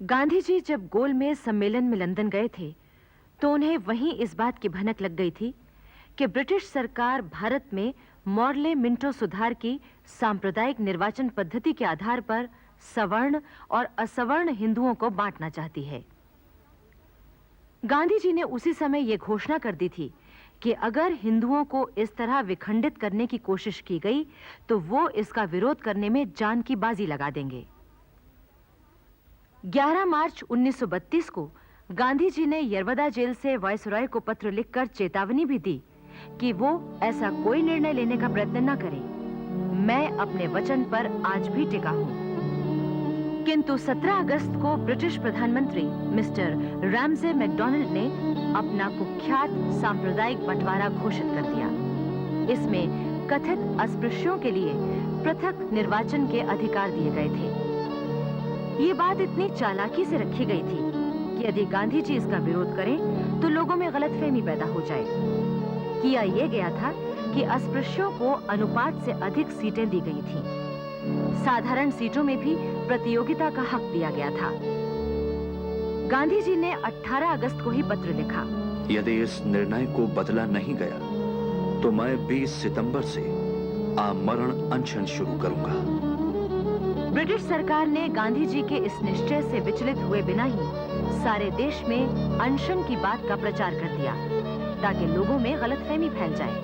गांधी जी जब गोलमेज सम्मेलन में लंदन गए थे तो उन्हें वहीं इस बात की भनक लग गई थी कि ब्रिटिश सरकार भारत में मॉर्ले मिंटो सुधार की सांप्रदायिक निर्वाचन पद्धति के आधार पर सवर्ण और असवर्ण हिंदुओं को बांटना चाहती है। गांधी जी ने उसी समय यह घोषणा कर दी थी कि अगर हिंदुओं को इस तरह विखंडित करने की कोशिश की गई तो वो इसका विरोध करने में जान की बाजी लगा देंगे। 11 मार्च 1932 को गांधी जी ने यरवदा जेल से वायसराय को पत्र लिखकर चेतावनी भी दी कि वो ऐसा कोई निर्णय लेने का प्रयत्न न करें। मैं अपने वचन पर आज भी टिका हूं। किंतु 17 अगस्त को ब्रिटिश प्रधानमंत्री मिस्टर रैमसे मैकडॉनल्ड ने अपना कुख्यात सांप्रदायिक बंटवारा घोषित कर दिया। इसमें कथित अस्पृश्यों के लिए पृथक निर्वाचन के अधिकार दिए गए थे। ये बात इतनी चालाकी से रखी गई थी कि यदि गांधी जी इसका विरोध करें तो लोगों में गलतफहमी पैदा हो जाए। किया यह गया था कि अस्पृश्यों को अनुपात से अधिक सीटें दी गई थीं। साधारण सीटों में भी प्रतियोगिता का हक दिया गया था। गांधी जी ने 18 अगस्त को ही पत्र लिखा, यदि इस निर्णय को बदला नहीं गया तो मैं 20 सितंबर से आमरण अनशन शुरू करूंगा। ब्रिटिश सरकार ने गांधी जी के इस निश्चय से विचलित हुए बिना ही सारे देश में अनशन की बात का प्रचार कर दिया ताकि लोगों में गलतफहमी फैल जाए।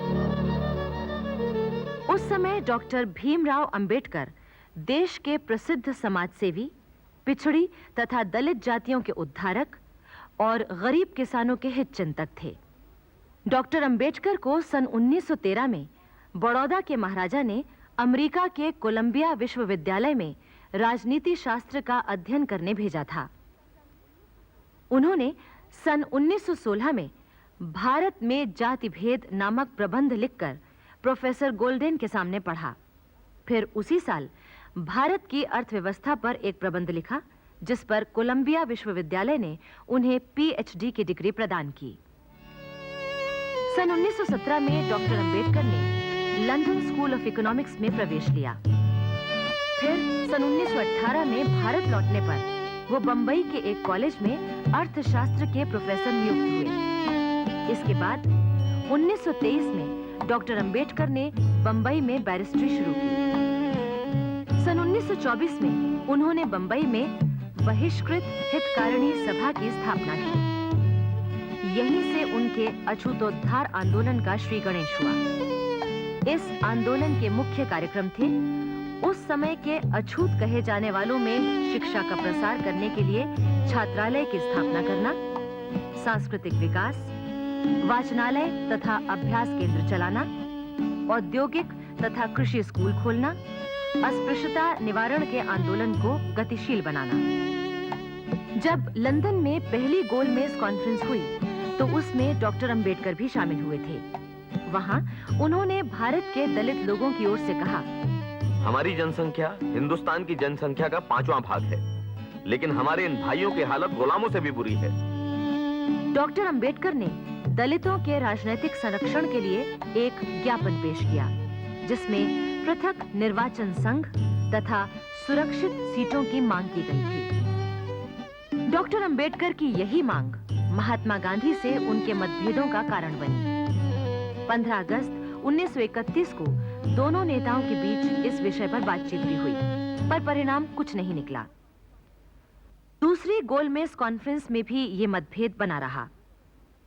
उस समय डॉक्टर भीमराव अंबेडकर देश के प्रसिद्ध समाजसेवी, पिछड़ी तथा दलित जातियों के उद्धारक और गरीब किसानों के हित चिंतक थे। डॉक्टर अंबेडकर को सन 1913 में बड़ौदा के महाराजा ने अमेरिका के कोलंबिया विश्वविद्यालय में राजनीति शास्त्र का अध्ययन करने भेजा था। उन्होंने सन 1916 में भारत में जाति भेद नामक प्रबंध लिखकर प्रोफेसर गोल्डेन के सामने पढ़ा। फिर उसी साल भारत की अर्थव्यवस्था पर एक प्रबंध लिखा जिस पर कोलंबिया विश्वविद्यालय ने उन्हें पीएचडी की डिग्री प्रदान की। सन 1917 में डॉक्टर अंबेडकर ने लंदन स्कूल ऑफ इकोनॉमिक्स में प्रवेश लिया। फिर सन 1918 में भारत लौटने पर वो बंबई के एक कॉलेज में अर्थशास्त्र के प्रोफेसर नियुक्त हुए। इसके बाद 1923 में डॉक्टर अंबेडकर ने बंबई में बैरिस्ट्री शुरू की। सन 1924 में उन्होंने बंबई में बहिष्कृत हितकारिणी सभा की स्थापना की। यहीं से उनके अछूतोद्धार आंदोलन का श्री गणेश हुआ। इस आंदोलन के मुख्य कार्यक्रम थे उस समय के अछूत कहे जाने वालों में शिक्षा का प्रसार करने के लिए छात्रालय की स्थापना करना, सांस्कृतिक विकास, वाचनालय तथा अभ्यास केंद्र चलाना, औद्योगिक तथा कृषि स्कूल खोलना, अस्पृश्यता निवारण के आंदोलन को गतिशील बनाना। जब लंदन में पहली गोलमेज कॉन्फ्रेंस हुई तो उसमें डॉक्टर अंबेडकर भी शामिल हुए थे। वहां उन्होंने भारत के दलित लोगों की ओर से कहा, हमारी जनसंख्या हिंदुस्तान की जनसंख्या का 5वां भाग है, लेकिन हमारे इन भाइयों की हालत गुलामों से भी बुरी है। डॉक्टर अंबेडकर ने दलितों के राजनीतिक संरक्षण के लिए एक ज्ञापन पेश किया जिसमें पृथक निर्वाचन संघ तथा सुरक्षित सीटों की मांग की गई थी। डॉक्टर अंबेडकर की यही मांग महात्मा गांधी से उनके मतभेदों का कारण बनी। 15 अगस्त 1931 को दोनों नेताओं के बीच इस विषय पर बातचीत भी हुई, पर परिणाम कुछ नहीं निकला। दूसरी गोलमेज कॉन्फ्रेंस में भी ये मतभेद बना रहा।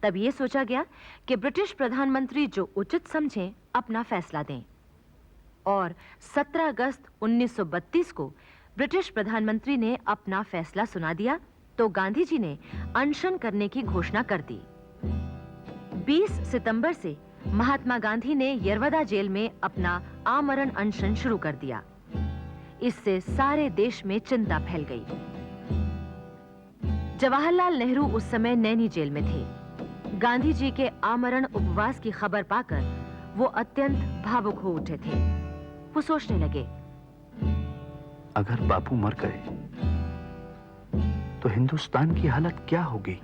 तब ये सोचा गया कि ब्रिटिश प्रधानमंत्री जो उचित समझें अपना फैसला दें, और 17 अगस्त 1932 को ब्रिटिश प्रधानमंत्री ने अपना फैसला सुना दिया तो गांधी जी ने अनशन करने की घोषणा कर दी। 20 सितंबर से महात्मा गांधी ने यरवदा जेल में अपना आमरण अनशन शुरू कर दिया। इससे सारे देश में चिंता फैल गई। जवाहरलाल नेहरू उस समय नैनी जेल में थे। गांधी जी के आमरण उपवास की खबर पाकर वो अत्यंत भावुक हो उठे थे। वो सोचने लगे, अगर बापू मर गए तो हिंदुस्तान की हालत क्या होगी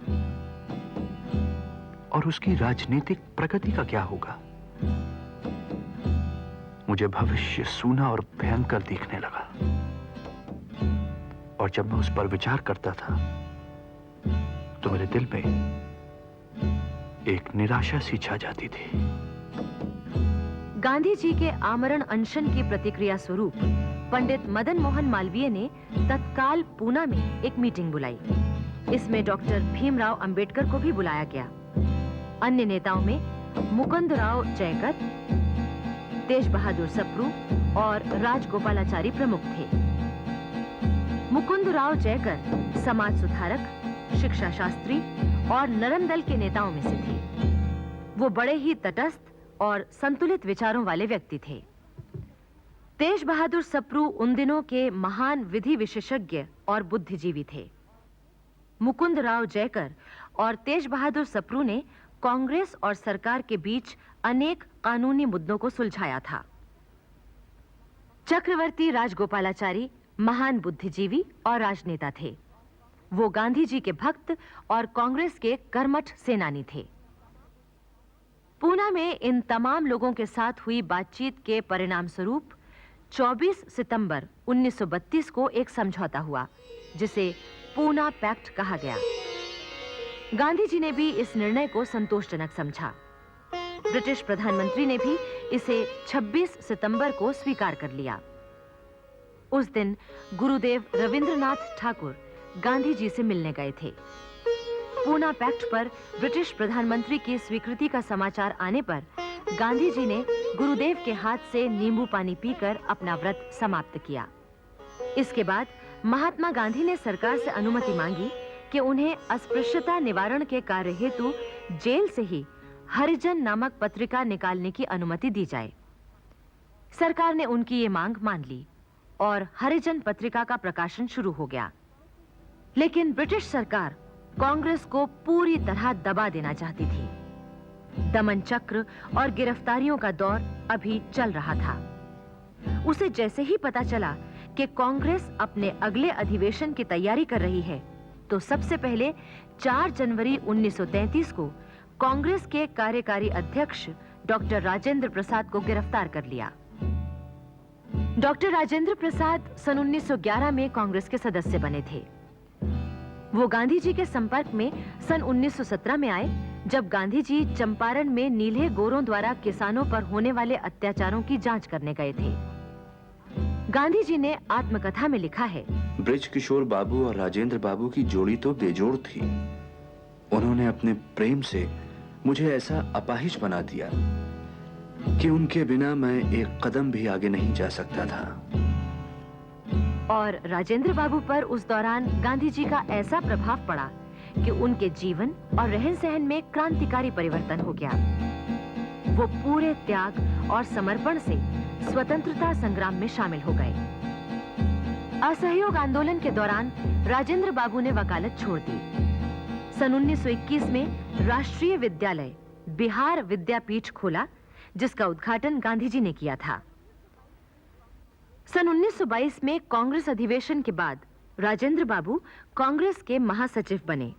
और उसकी राजनीतिक प्रगति का क्या होगा। मुझे भविष्य सूना और भयंकर दिखने लगा और जब मैं उस पर विचार करता था तो मेरे दिल में एक निराशा सी छा जाती थी। गांधी जी के आमरण अनशन की प्रतिक्रिया स्वरूप पंडित मदन मोहन मालवीय ने तत्काल पूना में एक मीटिंग बुलाई। इसमें डॉक्टर भीमराव अंबेडकर को भी बुलाया गया। अन्य नेताओं में मुकुंदराव जयकर, तेज बहादुर सप्रू और राजगोपालाचारी प्रमुख थे। मुकुंदराव जयकर समाज सुधारक, शिक्षा शास्त्री और नरम दल के नेताओं में से थे। वो बड़े ही तटस्थ और संतुलित विचारों वाले व्यक्ति थे। तेज बहादुर सप्रू उन दिनों के महान विधि विशेषज्ञ और बुद्धिजीवी थे। मुकुंदराव जयकर और तेज बहादुर सप्रू ने कांग्रेस और सरकार के बीच अनेक कानूनी मुद्दों को सुलझाया था। चक्रवर्ती राजगोपालाचारी महान बुद्धिजीवी और राजनेता थे। वो गांधी जी के भक्त और कांग्रेस के कर्मठ सेनानी थे। पूना में इन तमाम लोगों के साथ हुई बातचीत के परिणाम स्वरूप 24 सितंबर 1932 को एक समझौता हुआ, जिसे पूना पैक्ट कहा गया। गांधी जी ने भी इस निर्णय को संतोषजनक समझा। ब्रिटिश प्रधानमंत्री ने भी इसे 26 सितंबर को स्वीकार कर लिया। उस दिन गुरुदेव रविंद्रनाथ ठाकुर गांधी जी से मिलने गए थे। पूना पैक्ट पर ब्रिटिश प्रधानमंत्री की स्वीकृति का समाचार आने पर गांधी जी ने गुरुदेव के हाथ से नींबू पानी पीकर अपना व्रत समाप्त किया। इसके बाद महात्मा गांधी ने सरकार से अनुमति मांगी कि उन्हें अस्पृश्यता निवारण के कार्य हेतु जेल से ही हरिजन नामक पत्रिका निकालने की अनुमति दी जाए। सरकार ने उनकी ये मांग मान ली और हरिजन पत्रिका का प्रकाशन शुरू हो गया। लेकिन ब्रिटिश सरकार कांग्रेस को पूरी तरह दबा देना चाहती थी। दमन चक्र और गिरफ्तारियों का दौर अभी चल रहा था। उसे जैसे ही पता चला कि कांग्रेस अपने अगले अधिवेशन की तैयारी कर रही है, तो सबसे पहले 4 जनवरी 1933 को कांग्रेस के कार्यकारी अध्यक्ष डॉक्टर राजेंद्र प्रसाद को गिरफ्तार कर लिया। डॉक्टर राजेंद्र प्रसाद सन 1911 में कांग्रेस के सदस्य बने थे। वो गांधी जी के संपर्क में सन 1917 में आए, जब गांधी जी चंपारण में नीले गोरों द्वारा किसानों पर होने वाले अत्याचारों की जांच करने गए थे। गांधी जी ने आत्मकथा में लिखा है, ब्रिज किशोर बाबू और राजेंद्र बाबू की जोड़ी तो बेजोड़ थी। उन्होंने अपने प्रेम से मुझे ऐसा अपाहिज बना दिया कि उनके बिना मैं एक कदम भी आगे नहीं जा सकता था। और राजेंद्र बाबू पर उस दौरान गांधी जी का ऐसा प्रभाव पड़ा कि उनके जीवन और रहन-सहन में क्रांतिकारी परिवर्तन हो गया। वो पूरे त्याग और समर्पण से स्वतंत्रता संग्राम में शामिल हो गए। असहयोग आंदोलन के दौरान राजेंद्र बाबू ने वकालत छोड़ दी। सन 1921 में राष्ट्रीय विद्यालय बिहार विद्यापीठ खोला, जिसका उद्घाटन गांधी जी ने किया था। सन 1922 में कांग्रेस अधिवेशन के बाद राजेंद्र बाबू कांग्रेस के महासचिव बने।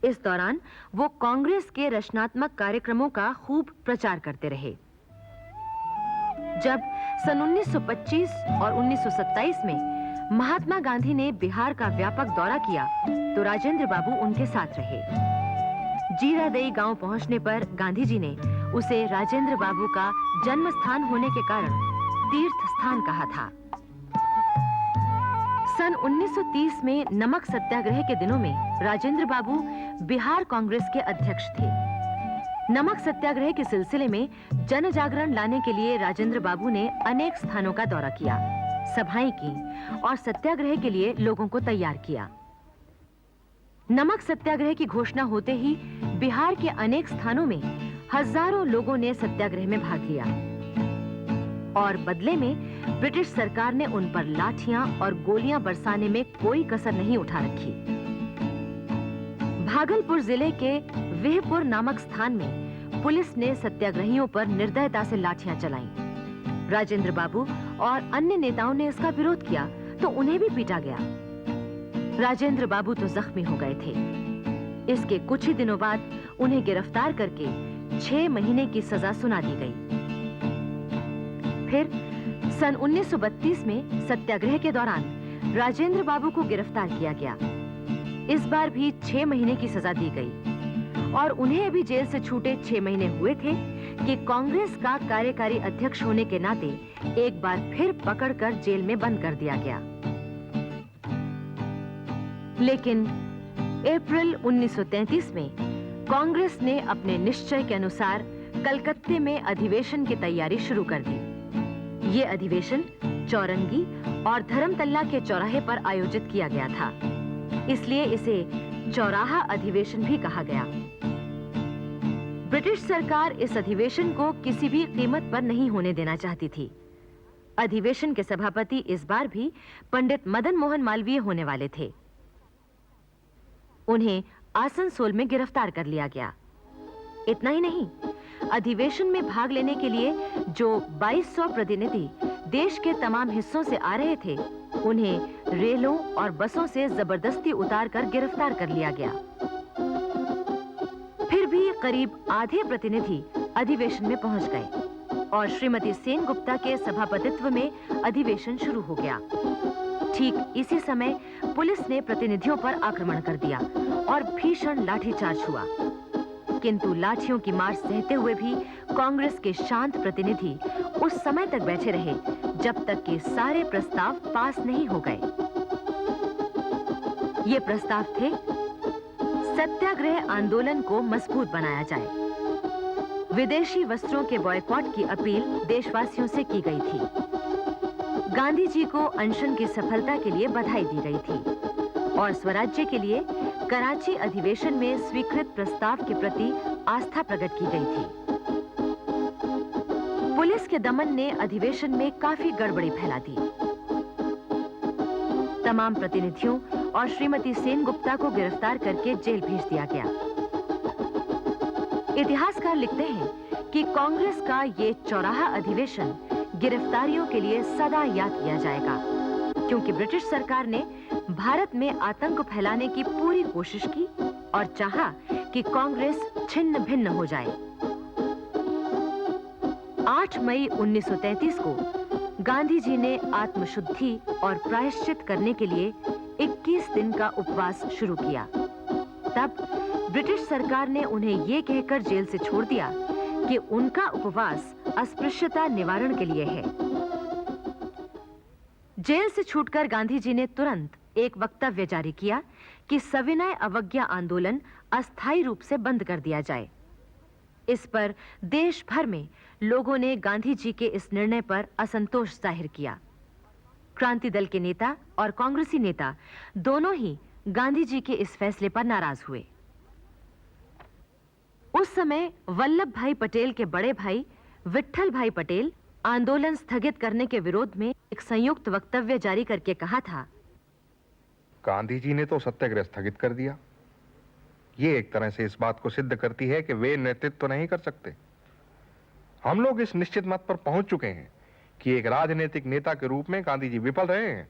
इस दौरान वो कांग्रेस के रचनात्मक कार्यक्रमों का खूब प्रचार करते रहे। जब सन 1925 और 1927 में महात्मा गांधी ने बिहार का व्यापक दौरा किया, तो राजेंद्र बाबू उनके साथ रहे। जीरादेई गांव पहुंचने पर गांधी जी ने उसे राजेंद्र बाबू का जन्म स्थान होने के कारण तीर्थ स्थान कहा था। सन 1930 में नमक सत्याग्रह के दिनों में राजेंद्र बाबू बिहार कांग्रेस के अध्यक्ष थे। नमक सत्याग्रह के सिलसिले में जन जागरण लाने के लिए राजेंद्र बाबू ने अनेक स्थानों का दौरा किया, सभाएं की और सत्याग्रह के लिए लोगों को तैयार किया। नमक सत्याग्रह की घोषणा होते ही बिहार के अनेक स्थानों में हजारों लोगों ने सत्याग्रह में भाग लिया और बदले में ब्रिटिश सरकार ने उन पर लाठियां और गोलियां बरसाने में कोई कसर नहीं उठा रखी। भागलपुर जिले के वेहपुर नामक स्थान में पुलिस ने सत्याग्रहियों पर निर्दयता से लाठियां चलाईं। राजेंद्र बाबू और अन्य नेताओं ने इसका विरोध किया तो उन्हें भी पीटा गया। राजेंद्र बाबू तो जख्मी हो गए थे। इसके कुछ ही दिनों बाद उन्हें गिरफ्तार करके 6 महीने की सजा सुना दी गई। फिर सन 1932 में सत्याग्रह के दौरान राजेंद्र बाबू को गिरफ्तार किया गया। इस बार भी 6 महीने की सजा दी गई और उन्हें अभी जेल से छूटे 6 महीने हुए थे कि कांग्रेस का कार्यकारी अध्यक्ष होने के नाते एक बार फिर पकड़कर जेल में बंद कर दिया गया। लेकिन अप्रैल 1933 में कांग्रेस ने अपने निश्चय के अनुसार कलकत्ते में अधिवेशन की तैयारी शुरू कर दी। ये अधिवेशन चौरंगी और धर्मतल्ला के चौराहे पर आयोजित किया गया था, इसलिए इसे चौराहा अधिवेशन भी कहा गया। ब्रिटिश सरकार इस अधिवेशन को किसी भी कीमत पर नहीं होने देना चाहती थी। अधिवेशन के सभापति इस बार भी पंडित मदन मोहन मालवीय होने वाले थे। उन्हें आसनसोल में गिरफ्तार कर लिया गया। इतना ही नहीं, अधिवेशन में भाग लेने के लिए जो 2200 प्रतिनिधि देश के तमाम हिस्सों से आ रहे थे, उन्हें रेलों और बसों से जबरदस्ती उतारकर गिरफ्तार कर लिया गया। फिर भी करीब आधे प्रतिनिधि अधिवेशन में पहुंच गए और श्रीमती सेनगुप्ता के सभापतित्व में अधिवेशन शुरू हो गया। ठीक इसी समय पुलिस ने प्रतिनिधियों पर आक्रमण कर दिया और भीषण लाठीचार्ज हुआ, किंतु लाठियों की मार सहते हुए भी कांग्रेस के शांत प्रतिनिधि उस समय तक बैठे रहे जब तक कि सारे प्रस्ताव पास नहीं हो गए। ये प्रस्ताव थे: सत्याग्रह आंदोलन को मजबूत बनाया जाए, विदेशी वस्त्रों के बॉयकॉट की अपील देशवासियों से की गई थी, गांधी जी को अनशन की सफलता के लिए बधाई दी गई थी और स्वराज्य के लिए कराची अधिवेशन में स्वीकृत प्रस्ताव के प्रति आस्था प्रकट की गई थी। पुलिस के दमन ने अधिवेशन में काफी गड़बड़ी फैला दी। तमाम प्रतिनिधियों और श्रीमती सेनगुप्ता को गिरफ्तार करके जेल भेज दिया गया। इतिहासकार लिखते हैं कि कांग्रेस का ये चौराहा अधिवेशन गिरफ्तारियों के लिए सदा याद किया जाएगा, क्योंकि ब्रिटिश सरकार ने भारत में आतंक फैलाने की पूरी कोशिश की और चाहा कि कांग्रेस छिन्न भिन्न हो जाए। 8 मई 1933 को गांधी जी ने आत्मशुद्धि और प्रायश्चित करने के लिए 21 दिन का उपवास शुरू किया। तब ब्रिटिश सरकार ने उन्हें यह कहकर जेल से छोड़ दिया कि उनका उपवास अस्पृश्यता निवारण के लिए है। जेल से छूटकर गांधी जी ने तुरंत एक वक्तव्य जारी किया कि सविनय अवज्ञा आंदोलन अस्थायी रूप से बंद कर दिया जाए। इस पर देश भर में लोगों ने गांधी जी के इस निर्णय पर असंतोष जाहिर किया। क्रांति दल के नेता और कांग्रेसी नेता दोनों ही गांधी जी के इस फैसले पर नाराज हुए। उस समय वल्लभ भाई पटेल के बड़े भाई विट्ठल भाई पटेल आंदोलन स्थगित करने के विरोध में एक संयुक्त वक्तव्य जारी करके कहा था: गांधी जी ने तो सत्याग्रह स्थगित कर दिया। ये एक तरह से इस बात को सिद्ध करती है कि वे नेतृत्व तो नहीं कर सकते। हम लोग इस निश्चित मत पर पहुंच चुके हैं कि एक राजनीतिक नेता के रूप में गांधी जी विफल रहे हैं।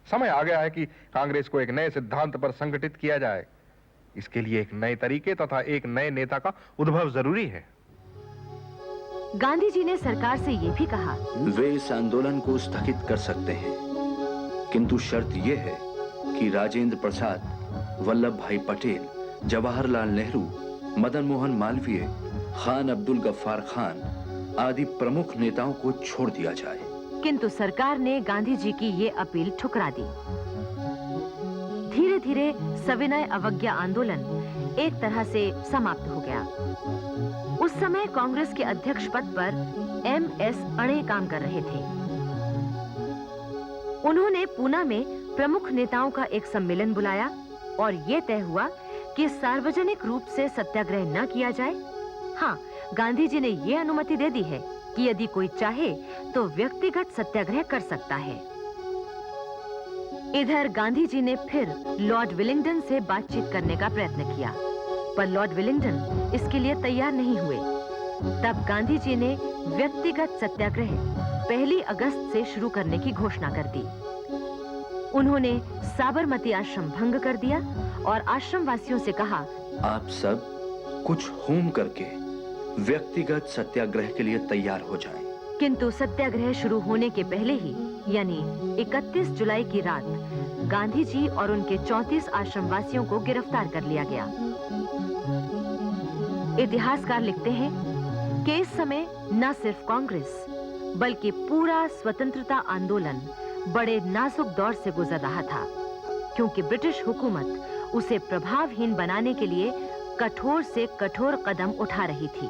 समय आ गया है कि कांग्रेस को एक नए सिद्धांत पर संगठित किया जाए। इसके लिए एक नए तरीके तथा एक नए नेता का उद्भव जरूरी है। गांधी जी ने सरकार से यह भी कहा, वे इस आंदोलन को स्थगित कर सकते हैं, किंतु शर्त यह है कि राजेंद्र प्रसाद, वल्लभ भाई पटेल, जवाहरलाल नेहरू, मदन मोहन मालवीय, खान अब्दुल गफ्फार खान आदि प्रमुख नेताओं को छोड़ दिया जाए। किंतु सरकार ने गांधी जी की ये अपील ठुकरा दी। धीरे धीरे सविनय अवज्ञा आंदोलन एक तरह से समाप्त हो गया। उस समय कांग्रेस के अध्यक्ष पद पर MS अणे काम कर रहे थे। उन्होंने पूना में प्रमुख नेताओं का एक सम्मेलन बुलाया और यह तय हुआ कि सार्वजनिक रूप से सत्याग्रह न किया जाए। हाँ, गांधी जी ने यह अनुमति दे दी है कि यदि कोई चाहे तो व्यक्तिगत सत्याग्रह कर सकता है। इधर गांधी जी ने फिर लॉर्ड विलिंगडन से बातचीत करने का प्रयत्न किया, पर लॉर्ड विलिंगडन इसके लिए तैयार नहीं हुए। तब गांधी जी ने व्यक्तिगत सत्याग्रह 1 अगस्त से शुरू करने की घोषणा कर दी। उन्होंने साबरमती आश्रम भंग कर दिया और आश्रम वासियों से कहा, आप सब कुछ होम करके व्यक्तिगत सत्याग्रह के लिए तैयार हो जाएं। किंतु सत्याग्रह शुरू होने के पहले ही यानी 31 जुलाई की रात गांधी जी और उनके 34 आश्रमवासियों को गिरफ्तार कर लिया गया। इतिहासकार लिखते हैं कि इस समय न सिर्फ कांग्रेस बल्कि पूरा स्वतंत्रता आंदोलन बड़े नाजुक दौर से गुजर रहा था, क्योंकि ब्रिटिश हुकूमत उसे प्रभावहीन बनाने के लिए कठोर से कठोर कदम उठा रही थी।